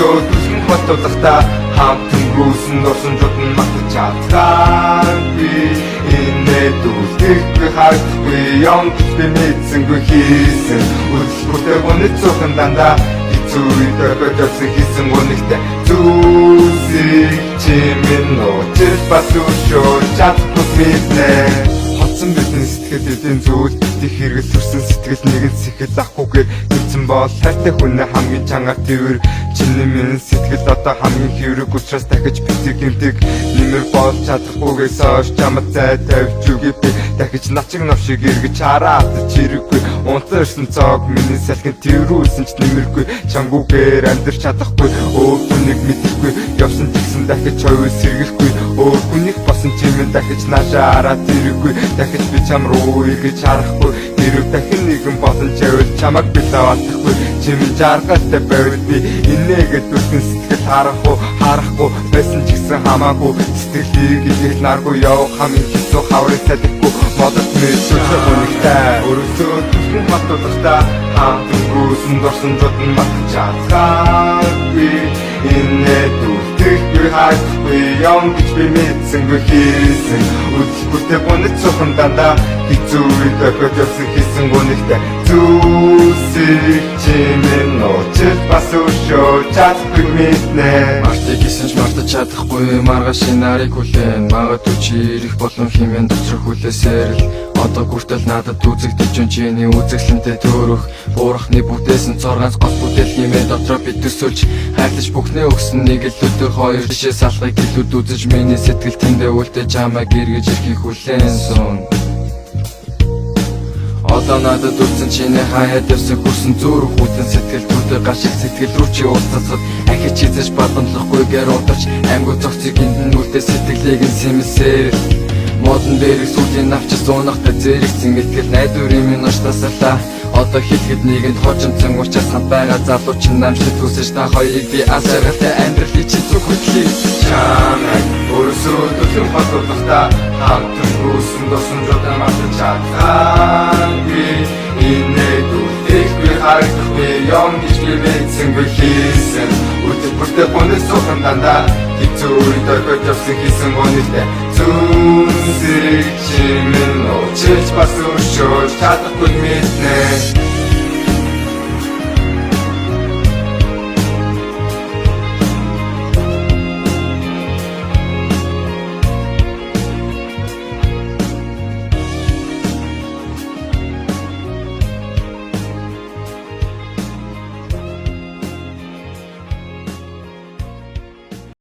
өрөөсөө түлхэн батуулахдаа хамт өнгөрөөсөн дурсамжууд нь магтаж чадхаагүй энэ дүүсдэггүй хаагдахгүй юм гэж би мэдсэнгүй хийсэн үлгэртэй гонит цохон дандаа хэцүү үедээ явсан хийсэн гонигтай зүсийг чимэн нууж бас өшөө чадахгүй мэднэ Хотсон бидний сэтгэл эдийн зүйл битгий хэрэгэл төрсэн сэтгэл нэгэн сэхэл авахгүйгээр гэрцэн бол хайртай хүнээ хамгийн чангаар тэрвэр чиний минь сэтгэл одоо хамгийн хэврэг учраас дахиж битгий гэмтэг нэмэр болж чадахгүйгээс хойш чамд зай тавьж үгүй би дахиж начиг навшиг эргэж хараад чирэггүй унтар ирсэн цог миний салхин тэрүүлсэн ч нэмэргүй чамгүйгээр амьдрч чадахгүй өөр хүнийг мэдэхгүй явсан гэсэн дахиж хойвол сэргэлгүй өөр хүнийг босон чимэн дахиж наашаа хараад тэрэггүй дахиж би чам руу эргэж харахгүй хэрэг дахин нэгэн болон чавд чамаг билаавахгүй чимэн жаргалтай байвал би инээгээд дүрхэн сэтгэл харахгүй байсан ч гэсэн хамаагүй сэтгэлийг илгэх наргүй явах хамгийн хэцүү хаврын салихгүй модод мэдүүлэх үнэхтэй өрөөсөө түлхэн батуулахдаа хамт өнгөрөөсөн дурсамжууд нь магтаж чадхаагүй энэ дүүсдэггүй хаагдахгүй юм гэж би мэдсэнгүй хийсэн үлгэртэй гонит цохон дандаа хэцүү үедээ явсан хийсэн гонигтай зүсийг чимэн нууж бас өшөө чадахгүй мэднэ Мартыг хийсэн ч мартаж чадахгүй маргааш нарыг хүлээн магадгүй чи ирэх болон хэмээн доцрох хүлээсээр л одоо хүртэл надад үзэгдэж юм чиний үзэсгэлэнтэй төрөх буурахны бүтээсэн цорганц гол бүтээл хэмээн дотроо би төсөлж хайрлаж бүхнээ өгсөн нэг л өдөр хоёр жишээ салхыг илүүд үзэж миний сэтгэл тэндээ үлдээж чамайг эргэж ирэхийг хүлээн сун Одоо надад үлдсэн чиний хаяад явсан хүрсэн зүрх хүтэн сэтгэлдүүдээ гашиг сэтгэл рүү чи уулзацад ахиж хизэж бадамлахгүйгээр ударч аймгүй зохицыг энд нь үлдээ сэтгэлийг нь сэмсээр Модон дээрх сүүлийн авч суунахтай зэрэгцэн итгэл найдварын минь ночласалаа Одоо хэлэхэд нэгэнд хожимцэн уучаас хамт байгаа залуу чинь намшид хүсэж та хоёрыг би асаргалтай амьдралыг чи зүг хөтлөе Чамайг өрөөсөө түлхэн батуулахдаа хамт өнгөрөөсөн дурсамжуудаа магтаж чадхаагүй энэ дүүсдэггүй хаагдахгүй юм гэж би мэдсэнгүй хийсэн үлгэртэй гонит цохон дандаа хэцүү үедээ явсан хийсэн гонигтай зүсийг чимэн нууж бас өшөө чадахгүй мэднэ